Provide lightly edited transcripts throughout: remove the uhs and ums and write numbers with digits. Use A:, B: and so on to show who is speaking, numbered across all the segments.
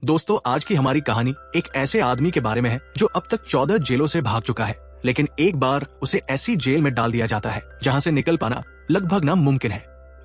A: दोस्तों, आज की हमारी कहानी एक ऐसे आदमी के बारे में है जो अब तक 14 जेलों से भाग चुका है, लेकिन एक बार उसे ऐसी जेल में डाल दिया जाता है जहां से निकल पाना लगभग नामुमकिन है।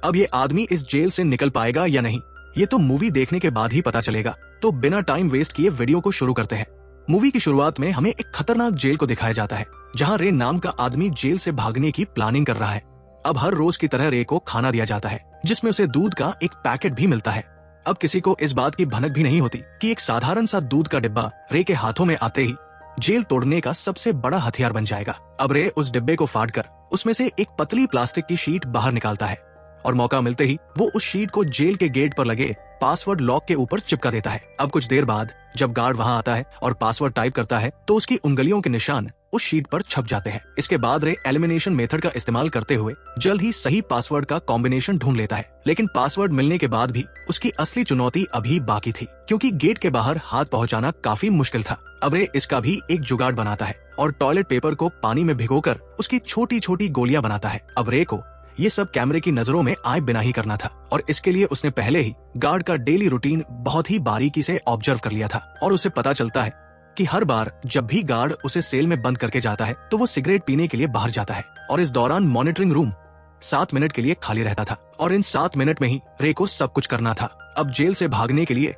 A: अब ये आदमी इस जेल से निकल पाएगा या नहीं, ये तो मूवी देखने के बाद ही पता चलेगा। तो बिना टाइम वेस्ट किए वीडियो को शुरू करते हैं। मूवी की शुरुआत में हमें एक खतरनाक जेल को दिखाया जाता है जहाँ रे नाम का आदमी जेल से भागने की प्लानिंग कर रहा है। अब हर रोज की तरह रे को खाना दिया जाता है जिसमें उसे दूध का एक पैकेट भी मिलता है। अब किसी को इस बात की भनक भी नहीं होती कि एक साधारण सा दूध का डिब्बा रे के हाथों में आते ही जेल तोड़ने का सबसे बड़ा हथियार बन जाएगा। अब रे उस डिब्बे को फाड़कर उसमें से एक पतली प्लास्टिक की शीट बाहर निकालता है और मौका मिलते ही वो उस शीट को जेल के गेट पर लगे पासवर्ड लॉक के ऊपर चिपका देता है। अब कुछ देर बाद जब गार्ड वहां आता है और पासवर्ड टाइप करता है तो उसकी उंगलियों के निशान उस शीट पर छप जाते हैं। इसके बाद रे एलिमिनेशन मेथड का इस्तेमाल करते हुए जल्द ही सही पासवर्ड का कॉम्बिनेशन ढूंढ लेता है, लेकिन पासवर्ड मिलने के बाद भी उसकी असली चुनौती अभी बाकी थी, क्योंकि गेट के बाहर हाथ पहुंचाना काफी मुश्किल था। अब रे इसका भी एक जुगाड़ बनाता है और टॉयलेट पेपर को पानी में भिगोकर उसकी छोटी छोटी गोलियां बनाता है। अब रे को ये सब कैमरे की नजरों में आए बिना ही करना था और इसके लिए उसने पहले ही गार्ड का डेली रूटीन बहुत ही बारीकी से ऑब्जर्व कर लिया था और उसे पता चलता है कि हर बार जब भी गार्ड उसे सेल में बंद करके जाता है तो वो सिगरेट पीने के लिए बाहर जाता है और इस दौरान मॉनिटरिंग रूम 7 मिनट के लिए खाली रहता था और इन 7 मिनट में ही रे को सब कुछ करना था। अब जेल से भागने के लिए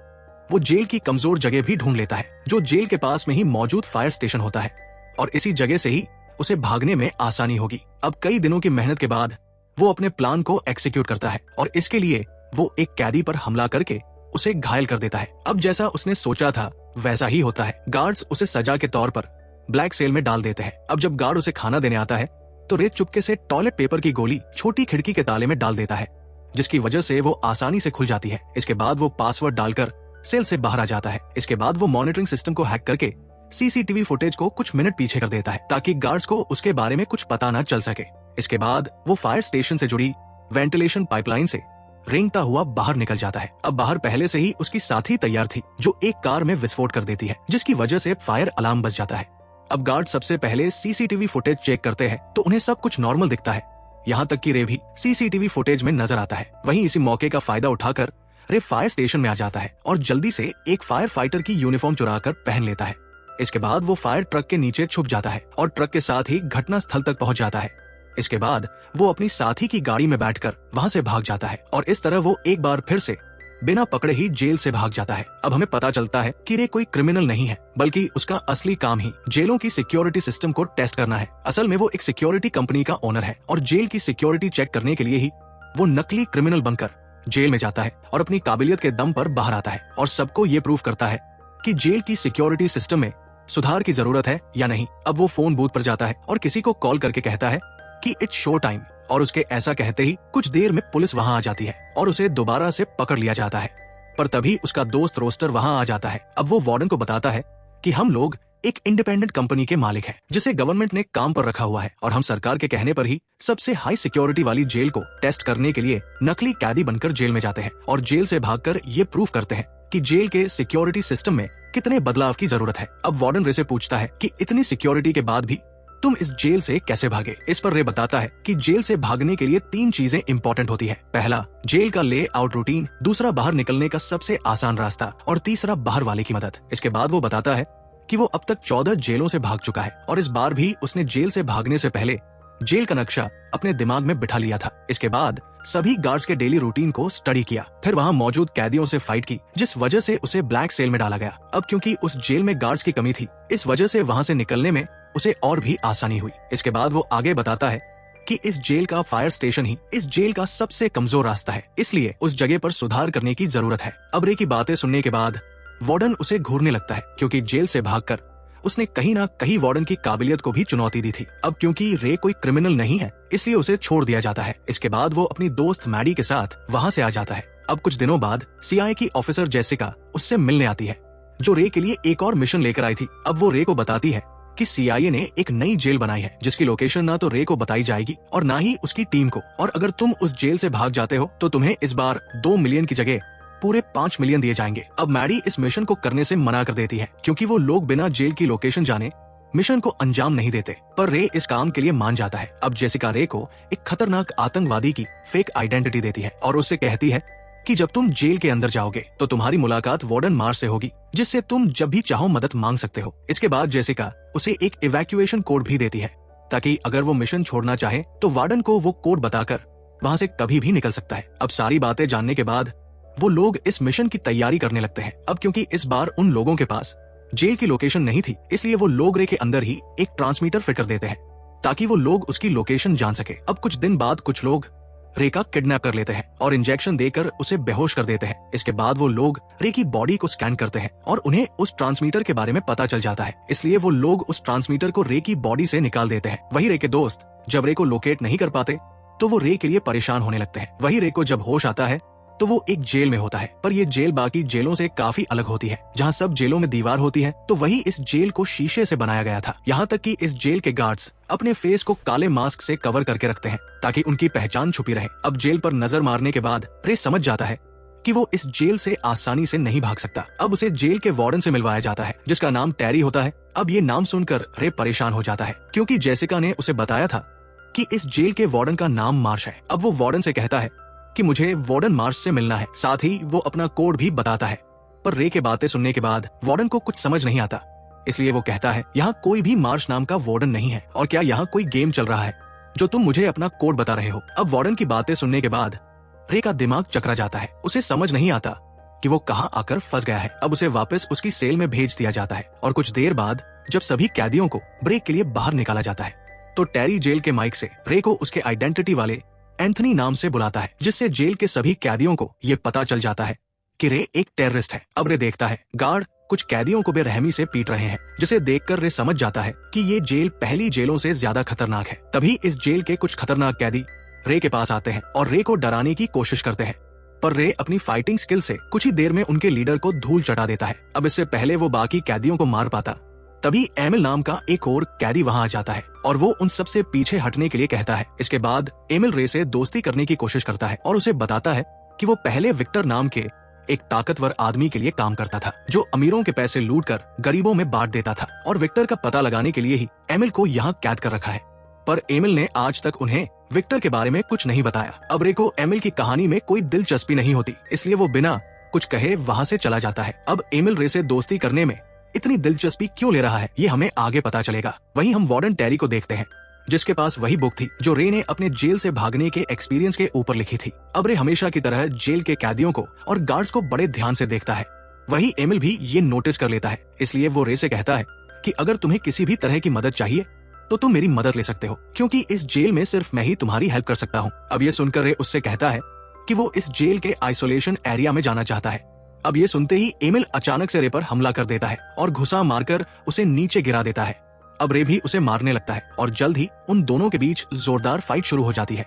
A: वो जेल की कमजोर जगह भी ढूंढ लेता है जो जेल के पास में ही मौजूद फायर स्टेशन होता है और इसी जगह से ही उसे भागने में आसानी होगी। अब कई दिनों की मेहनत के बाद वो अपने प्लान को एग्जीक्यूट करता है और इसके लिए वो एक कैदी पर हमला करके उसे घायल कर देता है। अब जैसा उसने सोचा था वैसा ही होता है। गार्ड्स उसे सजा के तौर पर ब्लैक सेल में डाल देते हैं। अब जब गार्ड उसे खाना देने आता है तो रे चुपके से टॉयलेट पेपर की गोली छोटी खिड़की के ताले में डाल देता है, जिसकी वजह से वो आसानी से खुल जाती है। इसके बाद वो पासवर्ड डालकर सेल से बाहर आ जाता है। इसके बाद वो मॉनिटरिंग सिस्टम को हैक करके सीसीटीवी फुटेज को कुछ मिनट पीछे कर देता है ताकि गार्ड्स को उसके बारे में कुछ पता न चल सके। इसके बाद वो फायर स्टेशन से जुड़ी वेंटिलेशन पाइपलाइन से रेंगता हुआ बाहर निकल जाता है। अब बाहर पहले से ही उसकी साथी तैयार थी जो एक कार में विस्फोट कर देती है, जिसकी वजह से फायर अलार्म बज जाता है। अब गार्ड सबसे पहले सीसीटीवी फुटेज चेक करते हैं तो उन्हें सब कुछ नॉर्मल दिखता है, यहाँ तक कि रे भी सीसीटीवी फुटेज में नजर आता है। वहीं इसी मौके का फायदा उठाकर रे फायर स्टेशन में आ जाता है और जल्दी से एक फायर फाइटर की यूनिफॉर्म चुराकर पहन लेता है। इसके बाद वो फायर ट्रक के नीचे छुप जाता है और ट्रक के साथ ही घटना स्थल तक पहुंच जाता है। इसके बाद वो अपनी साथी की गाड़ी में बैठकर वहां से भाग जाता है और इस तरह वो एक बार फिर से बिना पकड़े ही जेल से भाग जाता है। अब हमें पता चलता है कि रे कोई क्रिमिनल नहीं है, बल्कि उसका असली काम ही जेलों की सिक्योरिटी सिस्टम को टेस्ट करना है। असल में वो एक सिक्योरिटी कंपनी का ओनर है और जेल की सिक्योरिटी चेक करने के लिए ही वो नकली क्रिमिनल बनकर जेल में जाता है और अपनी काबिलियत के दम पर बाहर आता है और सबको ये प्रूव करता है कि जेल की सिक्योरिटी सिस्टम में सुधार की जरूरत है या नहीं। अब वो फोन बूथ पर जाता है और किसी को कॉल करके कहता है कि इट्स शो टाइम और उसके ऐसा कहते ही कुछ देर में पुलिस वहां आ जाती है और उसे दोबारा से पकड़ लिया जाता है। पर तभी उसका दोस्त रोस्टर वहां आ जाता है। अब वो वार्डन को बताता है कि हम लोग एक इंडिपेंडेंट कंपनी के मालिक हैं जिसे गवर्नमेंट ने काम पर रखा हुआ है और हम सरकार के कहने पर ही सबसे हाई सिक्योरिटी वाली जेल को टेस्ट करने के लिए नकली कैदी बनकर जेल में जाते हैं और जेल से भागकर ये प्रूव करते हैं कि जेल के सिक्योरिटी सिस्टम में कितने बदलाव की जरूरत है। अब वार्डन रे से पूछता है कि इतनी सिक्योरिटी के बाद भी तुम इस जेल से कैसे भागे। इस पर रे बताता है कि जेल से भागने के लिए 3 चीजें इंपॉर्टेंट होती है। पहला, जेल का ले आउट रूटीन, दूसरा बाहर निकलने का सबसे आसान रास्ता और तीसरा बाहर वाले की मदद। इसके बाद वो बताता है कि वो अब तक 14 जेलों से भाग चुका है और इस बार भी उसने जेल से भागने से पहले जेल का नक्शा अपने दिमाग में बिठा लिया था। इसके बाद सभी गार्ड्स के डेली रूटीन को स्टडी किया, फिर वहां मौजूद कैदियों से फाइट की, जिस वजह से उसे ब्लैक सेल में डाला गया। अब क्योंकि उस जेल में गार्ड्स की कमी थी, इस वजह से वहां से निकलने में उसे और भी आसानी हुई। इसके बाद वो आगे बताता है कि इस जेल का फायर स्टेशन ही इस जेल का सबसे कमजोर रास्ता है, इसलिए उस जगह पर सुधार करने की जरूरत है। अब रे की बातें सुनने के बाद वार्डन उसे घूरने लगता है, क्योंकि जेल से भागकर उसने कहीं ना कहीं वार्डन की काबिलियत को भी चुनौती दी थी। अब क्योंकि रे कोई क्रिमिनल नहीं है, इसलिए उसे छोड़ दिया जाता है। इसके बाद वो अपनी दोस्त मैडी के साथ वहां से आ जाता है। अब कुछ दिनों बाद सीआईए की ऑफिसर जेसिका उससे मिलने आती है, जो रे के लिए एक और मिशन लेकर आई थी। अब वो रे को बताती है कि सीआईए ने एक नई जेल बनाई है जिसकी लोकेशन ना तो रे को बताई जाएगी और ना ही उसकी टीम को, और अगर तुम उस जेल से भाग जाते हो तो तुम्हें इस बार 2 मिलियन की जगह पूरे 5 मिलियन दिए जाएंगे। अब मैडी इस मिशन को करने से मना कर देती है, क्योंकि वो लोग बिना जेल की लोकेशन जाने मिशन को अंजाम नहीं देते, पर रे इस काम के लिए मान जाता है। अब जेसिका रे को एक खतरनाक आतंकवादी की फेक आइडेंटिटी देती है और उससे कहती है कि जब तुम जेल के अंदर जाओगे तो तुम्हारी मुलाकात वार्डन मार्श से होगी, जिससे तुम जब भी चाहो मदद मांग सकते हो। इसके बाद जेसिका उसे एक इवैक्यूएशन कोड भी देती है, ताकि अगर वो मिशन छोड़ना चाहे तो वार्डन को वो कोड बताकर वहां से कभी भी निकल सकता है। अब सारी बातें जानने के बाद वो लोग इस मिशन की तैयारी करने लगते हैं। अब क्योंकि इस बार उन लोगों के पास जेल की लोकेशन नहीं थी, इसलिए वो लोग रे के अंदर ही एक ट्रांसमीटर फिट कर देते हैं ताकि वो लोग उसकी लोकेशन जान सके। अब कुछ दिन बाद कुछ लोग रे का किडनैप कर लेते हैं और इंजेक्शन देकर उसे बेहोश कर देते हैं। इसके बाद वो लोग रे की बॉडी को स्कैन करते हैं और उन्हें उस ट्रांसमीटर के बारे में पता चल जाता है, इसलिए वो लोग उस ट्रांसमीटर को रे की बॉडी से निकाल देते हैं। वही रे के दोस्त जब रे को लोकेट नहीं कर पाते तो वो रे के लिए परेशान होने लगते हैं। वही रे को जब होश आता है तो वो एक जेल में होता है, पर ये जेल बाकी जेलों से काफी अलग होती है। जहाँ सब जेलों में दीवार होती है तो वही इस जेल को शीशे से बनाया गया था। यहाँ तक कि इस जेल के गार्ड्स अपने फेस को काले मास्क से कवर करके रखते हैं ताकि उनकी पहचान छुपी रहे। अब जेल पर नजर मारने के बाद रे समझ जाता है कि वो इस जेल से आसानी से नहीं भाग सकता। अब उसे जेल के वार्डन से मिलवाया जाता है, जिसका नाम टेरी होता है। अब ये नाम सुनकर रे परेशान हो जाता है, क्योंकि जेसिका ने उसे बताया था कि इस जेल के वार्डन का नाम मार्श है। अब वो वार्डन से कहता है कि मुझे वार्डन मार्श से मिलना है, साथ ही वो अपना कोड भी बताता है। पर रे के बातें सुनने के बाद वार्डन को कुछ समझ नहीं आता, इसलिए वो कहता है यहाँ कोई भी मार्श नाम का वार्डन नहीं है, और क्या यहाँ कोई गेम चल रहा है जो तुम मुझे अपना कोड बता रहे हो। अब वार्डन की बातें सुनने के बाद रे का दिमाग चकरा जाता है। उसे समझ नहीं आता कि वो कहाँ आकर फंस गया है। अब उसे वापस उसकी सेल में भेज दिया जाता है और कुछ देर बाद जब सभी कैदियों को ब्रेक के लिए बाहर निकाला जाता है तो टेरी जेल के माइक से रे को उसके आइडेंटिटी वाले एंथनी नाम से बुलाता है, जिससे जेल के सभी कैदियों को ये पता चल जाता है कि रे एक टेररिस्ट है। अब रे देखता है गार्ड कुछ कैदियों को बेरहमी से पीट रहे हैं, जिसे देखकर रे समझ जाता है कि ये जेल पहली जेलों से ज्यादा खतरनाक है। तभी इस जेल के कुछ खतरनाक कैदी रे के पास आते हैं और रे को डराने की कोशिश करते हैं, पर रे अपनी फाइटिंग स्किल से कुछ ही देर में उनके लीडर को धूल चटा देता है। अब इससे पहले वो बाकी कैदियों को मार पाता, तभी एमिल नाम का एक और कैदी वहां आ जाता है और वो उन सबसे पीछे हटने के लिए कहता है। इसके बाद एमिल रे से दोस्ती करने की कोशिश करता है और उसे बताता है कि वो पहले विक्टर नाम के एक ताकतवर आदमी के लिए काम करता था, जो अमीरों के पैसे लूटकर गरीबों में बांट देता था, और विक्टर का पता लगाने के लिए ही एमिल को यहाँ कैद कर रखा है। पर एमिल ने आज तक उन्हें विक्टर के बारे में कुछ नहीं बताया। अब रे को एमिल की कहानी में कोई दिलचस्पी नहीं होती, इसलिए वो बिना कुछ कहे वहाँ से चला जाता है। अब एमिल रे से दोस्ती करने में इतनी दिलचस्पी क्यों ले रहा है, ये हमें आगे पता चलेगा। वहीं हम वार्डन टेरी को देखते हैं, जिसके पास वही बुक थी जो रे ने अपने जेल से भागने के एक्सपीरियंस के ऊपर लिखी थी। अब रे हमेशा की तरह जेल के कैदियों को और गार्ड्स को बड़े ध्यान से देखता है। वही एमिल भी ये नोटिस कर लेता है, इसलिए वो रे से कहता है कि अगर तुम्हें किसी भी तरह की मदद चाहिए तो तुम मेरी मदद ले सकते हो, क्योंकि इस जेल में सिर्फ मैं ही तुम्हारी हेल्प कर सकता हूँ। अब ये सुनकर रे उससे कहता है कि वो इस जेल के आइसोलेशन एरिया में जाना चाहता है। अब ये सुनते ही एमिल अचानक से रे पर हमला कर देता है और घुसा मारकर उसे नीचे गिरा देता है। अब रे भी उसे मारने लगता है और जल्द ही उन दोनों के बीच जोरदार फाइट शुरू हो जाती है।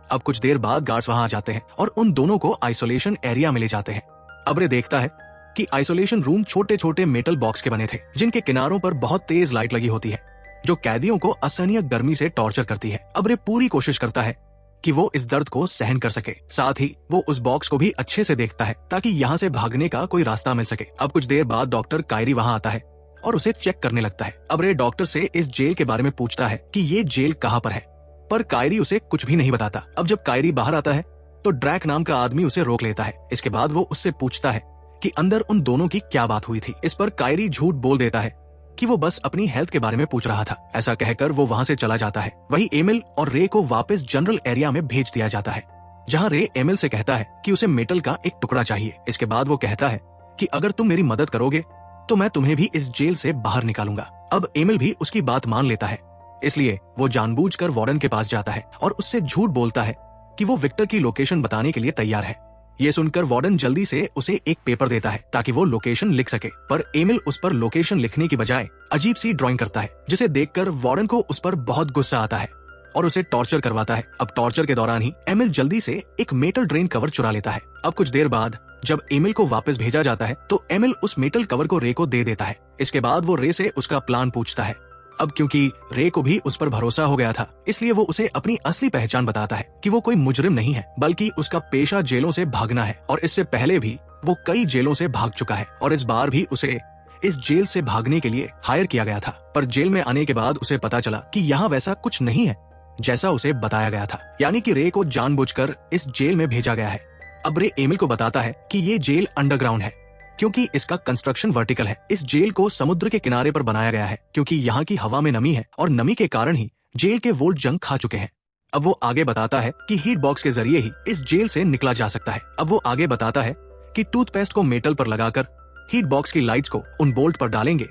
A: अब कुछ देर बाद गार्ड्स वहां आ जाते हैं और उन दोनों को आइसोलेशन एरिया में ले जाते हैं। अब रे देखता है कि आइसोलेशन रूम छोटे छोटे मेटल बॉक्स के बने थे, जिनके किनारों पर बहुत तेज लाइट लगी होती है, जो कैदियों को असहनीय गर्मी से टॉर्चर करती है। अब रे पूरी कोशिश करता है कि वो इस दर्द को सहन कर सके, साथ ही वो उस बॉक्स को भी अच्छे से देखता है ताकि यहाँ से भागने का कोई रास्ता मिल सके। अब कुछ देर बाद डॉक्टर कायरी वहाँ आता है और उसे चेक करने लगता है। अब रे डॉक्टर से इस जेल के बारे में पूछता है कि ये जेल कहाँ पर है, पर कायरी उसे कुछ भी नहीं बताता। अब जब कायरी बाहर आता है तो ड्रैक नाम का आदमी उसे रोक लेता है। इसके बाद वो उससे पूछता है कि अंदर उन दोनों की क्या बात हुई थी। इस पर कायरी झूठ बोल देता है कि वो बस अपनी हेल्थ के बारे में पूछ रहा था। ऐसा कहकर वो वहाँ से चला जाता है। वही एमिल और रे को वापस जनरल एरिया में भेज दिया जाता है, जहाँ रे एमिल से कहता है कि उसे मेटल का एक टुकड़ा चाहिए। इसके बाद वो कहता है कि अगर तुम मेरी मदद करोगे तो मैं तुम्हें भी इस जेल से बाहर निकालूंगा। अब एमिल भी उसकी बात मान लेता है, इसलिए वो जानबूझकर वार्डन के पास जाता है और उससे झूठ बोलता है कि वो विक्टर की लोकेशन बताने के लिए तैयार है। ये सुनकर वार्डन जल्दी से उसे एक पेपर देता है ताकि वो लोकेशन लिख सके, पर एमिल उस पर लोकेशन लिखने की बजाय अजीब सी ड्राइंग करता है, जिसे देखकर वार्डन को उस पर बहुत गुस्सा आता है और उसे टॉर्चर करवाता है। अब टॉर्चर के दौरान ही एमिल जल्दी से एक मेटल ड्रेन कवर चुरा लेता है। अब कुछ देर बाद जब एमिल को वापस भेजा जाता है तो एमिल उस मेटल कवर को रे को दे देता है। इसके बाद वो रे से उसका प्लान पूछता है। अब क्योंकि रे को भी उस पर भरोसा हो गया था, इसलिए वो उसे अपनी असली पहचान बताता है कि वो कोई मुजरिम नहीं है, बल्कि उसका पेशा जेलों से भागना है, और इससे पहले भी वो कई जेलों से भाग चुका है और इस बार भी उसे इस जेल से भागने के लिए हायर किया गया था। पर जेल में आने के बाद उसे पता चला कि यहाँ वैसा कुछ नहीं है जैसा उसे बताया गया था, यानी कि रे को जानबूझकर इस जेल में भेजा गया है अब रे एमिल को बताता है कि ये जेल अंडरग्राउंड है क्योंकि इसका कंस्ट्रक्शन वर्टिकल है। इस जेल को समुद्र के किनारे पर बनाया गया है क्योंकि यहाँ की हवा में नमी है और नमी के कारण ही जेल के वोल्ट जंग खा चुके हैं। अब वो आगे बताता है कि हीट बॉक्स के जरिए ही इस जेल से निकला जा सकता है। अब वो आगे बताता है कि टूथपेस्ट को मेटल पर लगाकर हीट बॉक्स की लाइट्स को उन बोल्ट पर डालेंगे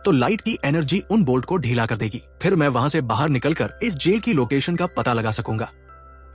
A: तो लाइट की एनर्जी उन बोल्ट को ढीला कर देगी। फिर मैं वहां से बाहर निकलकर इस जेल की लोकेशन का पता लगा सकूंगा,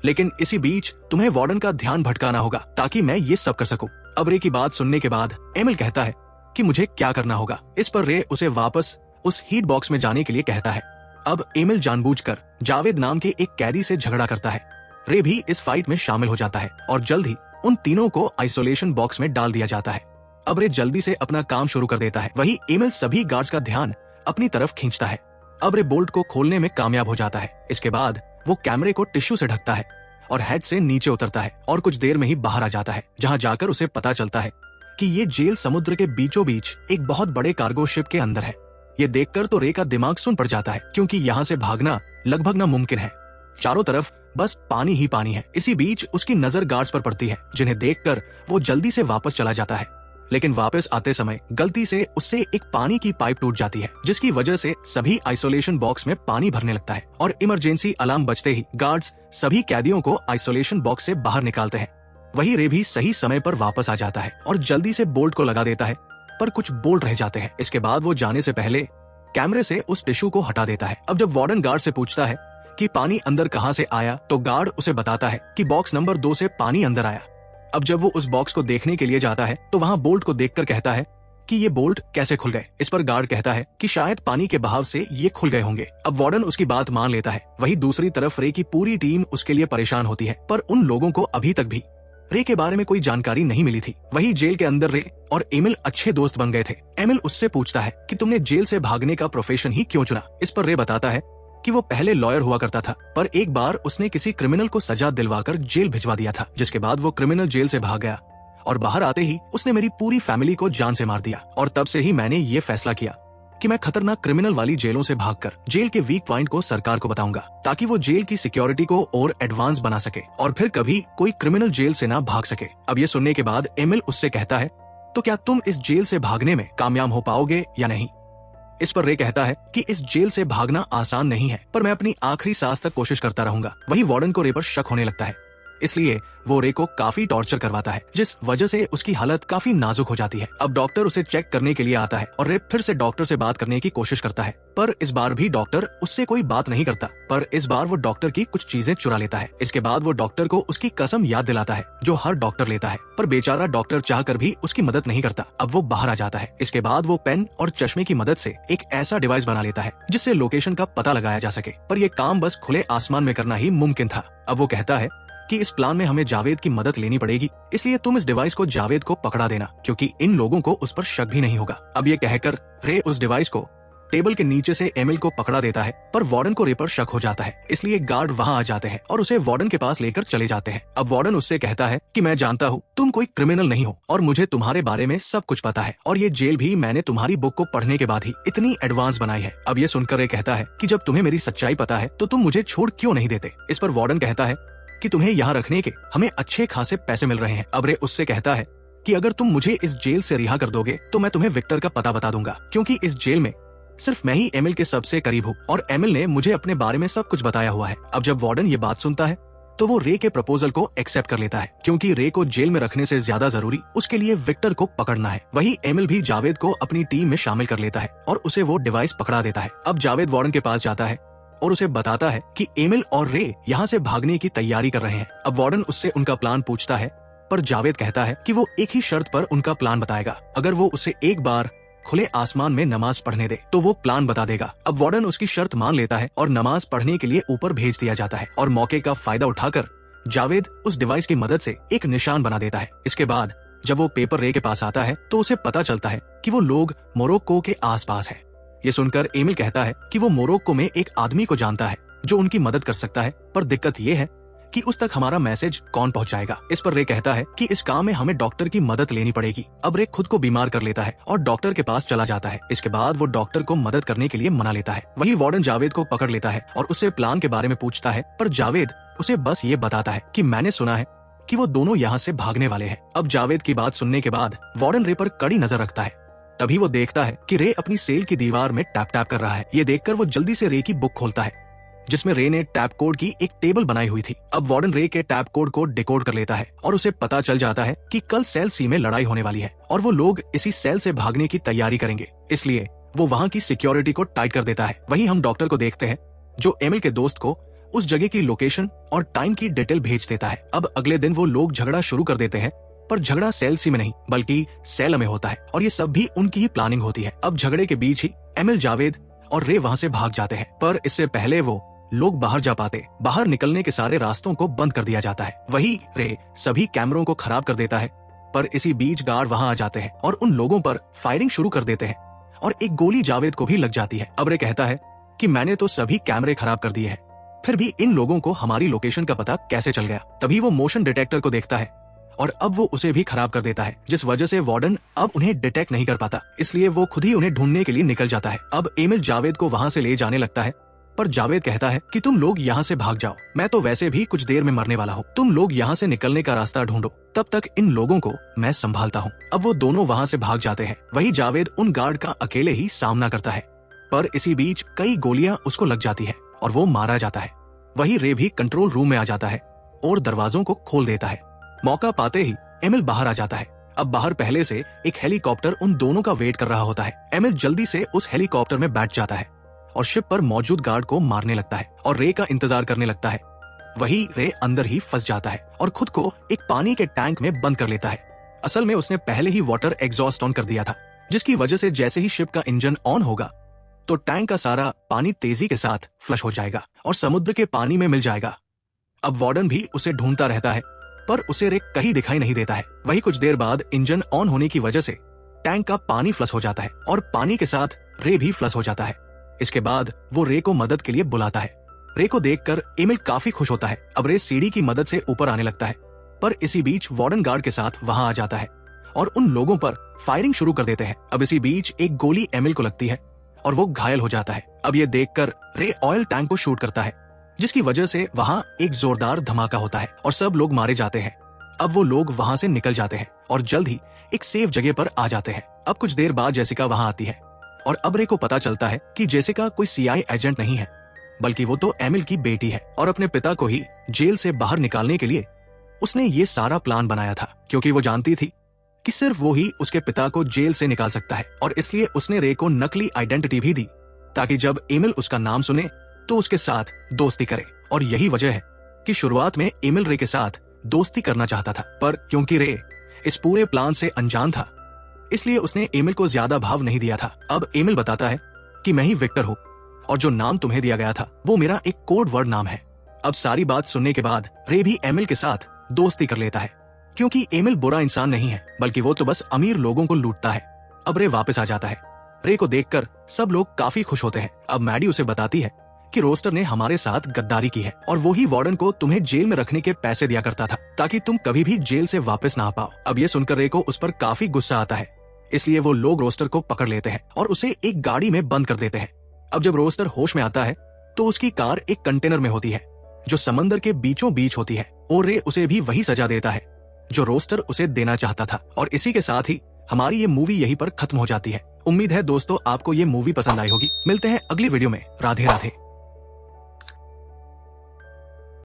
A: लेकिन इसी बीच तुम्हें वार्डन का ध्यान भटकाना होगा ताकि मैं ये सब कर सकूं। अब रे की बात सुनने के बाद एमिल कहता है कि मुझे क्या करना होगा। इस पर रे उसे वापस उस हीट बॉक्स में जाने के लिए कहता है। अब एमिल जानबूझकर जावेद नाम के एक कैदी से झगड़ा करता है। रे भी इस फाइट में शामिल हो जाता है और जल्द ही उन तीनों को आइसोलेशन बॉक्स में डाल दिया जाता है। अब रे जल्दी से अपना काम शुरू कर देता है। वही एमिल सभी गार्ड्स का ध्यान अपनी तरफ खींचता है। अब रे बोल्ट को खोलने में कामयाब हो जाता है। इसके बाद वो कैमरे को टिश्यू से ढकता है और हेड से नीचे उतरता है और कुछ देर में ही बाहर आ जाता है, जहां जाकर उसे पता चलता है कि ये जेल समुद्र के बीचों बीच एक बहुत बड़े कार्गो शिप के अंदर है। ये देखकर तो रे का दिमाग सुन पड़ जाता है क्योंकि यहाँ से भागना लगभग नामुमकिन है। चारों तरफ बस पानी ही पानी है। इसी बीच उसकी नजर गार्ड्स पर पड़ती है, जिन्हें देखकर वो जल्दी से वापस चला जाता है। लेकिन वापस आते समय गलती से उससे एक पानी की पाइप टूट जाती है, जिसकी वजह से सभी आइसोलेशन बॉक्स में पानी भरने लगता है और इमरजेंसी अलार्म बजते ही गार्ड्स सभी कैदियों को आइसोलेशन बॉक्स से बाहर निकालते हैं। वही रे भी सही समय पर वापस आ जाता है और जल्दी से बोल्ट को लगा देता है, पर कुछ बोल्ट रह जाते हैं। इसके बाद वो जाने से पहले कैमरे से उस टिश्यू को हटा देता है। अब जब वार्डन गार्ड से पूछता है कि पानी अंदर कहाँ से आया, तो गार्ड उसे बताता है कि बॉक्स नंबर 2 से पानी अंदर आया। अब जब वो उस बॉक्स को देखने के लिए जाता है तो वहाँ बोल्ट को देखकर कहता है कि ये बोल्ट कैसे खुल गए। इस पर गार्ड कहता है कि शायद पानी के बहाव से ये खुल गए होंगे। अब वार्डन उसकी बात मान लेता है। वही दूसरी तरफ रे की पूरी टीम उसके लिए परेशान होती है, पर उन लोगों को अभी तक भी रे के बारे में कोई जानकारी नहीं मिली थी। वही जेल के अंदर रे और एमिल अच्छे दोस्त बन गए थे। एमिल उससे पूछता है कि तुमने जेल से भागने का प्रोफेशन ही क्यों चुना। इस पर रे बताता है कि वो पहले लॉयर हुआ करता था, पर एक बार उसने किसी क्रिमिनल को सजा दिलवाकर जेल भिजवा दिया था, जिसके बाद वो क्रिमिनल जेल से भाग गया और बाहर आते ही उसने मेरी पूरी फैमिली को जान से मार दिया। और तब से ही मैंने ये फैसला किया कि मैं खतरनाक क्रिमिनल वाली जेलों से भागकर जेल के वीक पॉइंट को सरकार को बताऊंगा, ताकि वो जेल की सिक्योरिटी को और एडवांस बना सके और फिर कभी कोई क्रिमिनल जेल से ना भाग सके। अब ये सुनने के बाद एमिल उससे कहता है, तो क्या तुम इस जेल से भागने में कामयाब हो पाओगे या नहीं। इस पर रे कहता है कि इस जेल से भागना आसान नहीं है, पर मैं अपनी आखिरी सांस तक कोशिश करता रहूंगा। वही वार्डन को रे पर शक होने लगता है, इसलिए वो रे को काफी टॉर्चर करवाता है, जिस वजह से उसकी हालत काफी नाजुक हो जाती है। अब डॉक्टर उसे चेक करने के लिए आता है और रे फिर से डॉक्टर से बात करने की कोशिश करता है, पर इस बार भी डॉक्टर उससे कोई बात नहीं करता, पर इस बार वो डॉक्टर की कुछ चीजें चुरा लेता है। इसके बाद वो डॉक्टर को उसकी कसम याद दिलाता है जो हर डॉक्टर लेता है, पर बेचारा डॉक्टर चाहकर भी उसकी मदद नहीं करता। अब वो बाहर आ जाता है। इसके बाद वो पेन और चश्मे की मदद से एक ऐसा डिवाइस बना लेता है जिससे लोकेशन का पता लगाया जा सके, पर यह काम बस खुले आसमान में करना ही मुमकिन था। अब वो कहता है कि इस प्लान में हमें जावेद की मदद लेनी पड़ेगी, इसलिए तुम इस डिवाइस को जावेद को पकड़ा देना, क्योंकि इन लोगों को उस पर शक भी नहीं होगा। अब ये कहकर रे उस डिवाइस को टेबल के नीचे से एमिल को पकड़ा देता है, पर वार्डन को रे पर शक हो जाता है, इसलिए गार्ड वहाँ आ जाते हैं और उसे वार्डन के पास लेकर चले जाते हैं। अब वार्डन उससे कहता है कि मैं जानता हूँ तुम कोई क्रिमिनल नहीं हो और मुझे तुम्हारे बारे में सब कुछ पता है, और ये जेल भी मैंने तुम्हारी बुक को पढ़ने के बाद ही इतनी एडवांस बनाई है। अब ये सुनकर रे कहता है कि जब तुम्हें मेरी सच्चाई पता है तो तुम मुझे छोड़ क्यों नहीं देते। इस पर वार्डन कहता है कि तुम्हें यहाँ रखने के हमें अच्छे खासे पैसे मिल रहे हैं। अब रे उससे कहता है कि अगर तुम मुझे इस जेल से रिहा कर दोगे तो मैं तुम्हें विक्टर का पता बता दूंगा, क्योंकि इस जेल में सिर्फ मैं ही एमिल के सबसे करीब हूँ और एमिल ने मुझे अपने बारे में सब कुछ बताया हुआ है। अब जब वार्डन ये बात सुनता है तो वो रे के प्रपोजल को एक्सेप्ट कर लेता है, क्योंकि रे को जेल में रखने से ज्यादा जरूरी उसके लिए विक्टर को पकड़ना है। वही एमिल भी जावेद को अपनी टीम में शामिल कर लेता है और उसे वो डिवाइस पकड़ा देता है। अब जावेद वार्डन के पास जाता है और उसे बताता है कि एमिल और रे यहाँ से भागने की तैयारी कर रहे हैं। अब वार्डन उससे उनका प्लान पूछता है, पर जावेद कहता है कि वो एक ही शर्त पर उनका प्लान बताएगा, अगर वो उसे एक बार खुले आसमान में नमाज पढ़ने दे तो वो प्लान बता देगा। अब वार्डन उसकी शर्त मान लेता है और नमाज पढ़ने के लिए ऊपर भेज दिया जाता है, और मौके का फायदा उठाकर जावेद उस डिवाइस की मदद से एक निशान बना देता है। इसके बाद जब वो पेपर रे के पास आता है तो उसे पता चलता है कि वो लोग मोरक्को के आसपास है। ये सुनकर एमिल कहता है कि वो मोरक्को में एक आदमी को जानता है जो उनकी मदद कर सकता है, पर दिक्कत ये है कि उस तक हमारा मैसेज कौन पहुंचाएगा। इस पर रे कहता है कि इस काम में हमें डॉक्टर की मदद लेनी पड़ेगी। अब रे खुद को बीमार कर लेता है और डॉक्टर के पास चला जाता है। इसके बाद वो डॉक्टर को मदद करने के लिए मना लेता है। वही वार्डन जावेद को पकड़ लेता है और उससे प्लान के बारे में पूछता है, पर जावेद उसे बस ये बताता है कि मैंने सुना है कि वो दोनों यहाँ से भागने वाले हैं। अब जावेद की बात सुनने के बाद वार्डन रे पर कड़ी नजर रखता है। तभी वो देखता है कि रे अपनी सेल की दीवार में टैप टैप कर रहा है। ये देखकर वो जल्दी से रे की बुक खोलता है जिसमें रे ने टैप कोड की एक टेबल बनाई हुई थी। अब वार्डन रे के टैप कोड को डिकोड कर लेता है और उसे पता चल जाता है कि कल सेल सी में लड़ाई होने वाली है और वो लोग इसी सेल से भागने की तैयारी करेंगे, इसलिए वो वहाँ की सिक्योरिटी को टाइट कर देता है। वहीं हम डॉक्टर को देखते हैं जो एमिल के दोस्त को उस जगह की लोकेशन और टाइम की डिटेल भेज देता है। अब अगले दिन वो लोग झगड़ा शुरू कर देते हैं, पर झगड़ा सेल सी में नहीं बल्कि सेल में होता है और ये सब भी उनकी ही प्लानिंग होती है। अब झगड़े के बीच ही एमिल, जावेद और रे वहाँ से भाग जाते हैं, पर इससे पहले वो लोग बाहर जा पाते, बाहर निकलने के सारे रास्तों को बंद कर दिया जाता है। वही रे सभी कैमरों को खराब कर देता है, पर इसी बीच गार्ड वहाँ आ जाते हैं और उन लोगों पर फायरिंग शुरू कर देते हैं और एक गोली जावेद को भी लग जाती है। अब रे कहता है कि मैंने तो सभी कैमरे खराब कर दिए हैं, फिर भी इन लोगों को हमारी लोकेशन का पता कैसे चल गया। तभी वो मोशन डिटेक्टर को देखता है और अब वो उसे भी खराब कर देता है, जिस वजह से वार्डन अब उन्हें डिटेक्ट नहीं कर पाता, इसलिए वो खुद ही उन्हें ढूंढने के लिए निकल जाता है। अब एमिल जावेद को वहाँ से ले जाने लगता है, पर जावेद कहता है कि तुम लोग यहाँ से भाग जाओ, मैं तो वैसे भी कुछ देर में मरने वाला हूँ, तुम लोग यहाँ से निकलने का रास्ता ढूंढो, तब तक इन लोगों को मैं संभालता हूँ। अब वो दोनों वहाँ से भाग जाते हैं। वही जावेद उन गार्ड का अकेले ही सामना करता है, पर इसी बीच कई गोलियां उसको लग जाती है और वो मारा जाता है। वही रे भी कंट्रोल रूम में आ जाता है और दरवाजों को खोल देता है। मौका पाते ही एमिल बाहर आ जाता है। अब बाहर पहले से एक हेलीकॉप्टर उन दोनों का वेट कर रहा होता है। एमिल जल्दी से उस हेलीकॉप्टर में बैठ जाता है और शिप पर मौजूद गार्ड को मारने लगता है और रे का इंतजार करने लगता है। वही रे अंदर ही फंस जाता है और खुद को एक पानी के टैंक में बंद कर लेता है। असल में उसने पहले ही वाटर एग्जॉस्ट ऑन कर दिया था, जिसकी वजह से जैसे ही शिप का इंजन ऑन होगा तो टैंक का सारा पानी तेजी के साथ फ्लश हो जाएगा और समुद्र के पानी में मिल जाएगा। अब वार्डन भी उसे ढूंढता रहता है, पर उसे रे कहीं दिखाई नहीं देता है। वही कुछ देर बाद इंजन ऑन होने की वजह से टैंक का पानी फ्लश हो जाता है और पानी के साथ रे भी फ्लश हो जाता है। इसके बाद वो रे को मदद के लिए बुलाता है। रे को देखकर एमिल काफी खुश होता है। अब रे सीढ़ी की मदद से ऊपर आने लगता है, पर इसी बीच वार्डन गार्ड के साथ वहां आ जाता है और उन लोगों पर फायरिंग शुरू कर देते हैं। अब इसी बीच एक गोली एमिल को लगती है और वो घायल हो जाता है। अब ये देखकर रे ऑयल टैंक को शूट करता है, जिसकी वजह से वहां एक जोरदार धमाका होता है और सब लोग मारे जाते हैं। अब वो लोग वहां से निकल जाते हैं और जल्द ही एक सेफ जगह पर आ जाते हैं। अब कुछ देर बाद जेसिका वहां आती है और अब रे को पता चलता है कि जेसिका कोई सीआई एजेंट नहीं है, बल्कि वो तो एमिल की बेटी है और अपने पिता को ही जेल से बाहर निकालने के लिए उसने ये सारा प्लान बनाया था, क्योंकि वो जानती थी कि सिर्फ वो ही उसके पिता को जेल से निकाल सकता है और इसलिए उसने रे को नकली आइडेंटिटी भी दी, ताकि जब एमिल उसका नाम सुने तो उसके साथ दोस्ती करे। और यही वजह है कि शुरुआत में एमिल रे के साथ दोस्ती करना चाहता था, पर क्योंकि रे इस पूरे प्लान से अनजान था, इसलिए उसने एमिल को ज्यादा भाव नहीं दिया था। अब एमिल बताता है कि मैं ही विक्टर हूँ और जो नाम तुम्हें दिया गया था वो मेरा एक कोड वर्ड नाम है। अब सारी बात सुनने के बाद रे भी एमिल के साथ दोस्ती कर लेता है, क्योंकि एमिल बुरा इंसान नहीं है, बल्कि वो तो बस अमीर लोगों को लूटता है। अब रे वापस आ जाता है। रे को देखकर सब लोग काफी खुश होते हैं। अब मैडी उसे बताती है कि रोस्टर ने हमारे साथ गद्दारी की है और वो ही वार्डन को तुम्हें जेल में रखने के पैसे दिया करता था, ताकि तुम कभी भी जेल से वापस ना आ पाओ। अब ये सुनकर रे को उस पर काफी गुस्सा आता है, इसलिए वो लोग रोस्टर को पकड़ लेते हैं और उसे एक गाड़ी में बंद कर देते हैं। अब जब रोस्टर होश में आता है तो उसकी कार एक कंटेनर में होती है जो समंदर के बीचों बीच होती है और रे उसे भी वही सजा देता है जो रोस्टर उसे देना चाहता था। और इसी के साथ ही हमारी ये मूवी यहीं पर खत्म हो जाती है। उम्मीद है दोस्तों आपको ये मूवी पसंद आई होगी। मिलते हैं अगली वीडियो में। राधे राधे।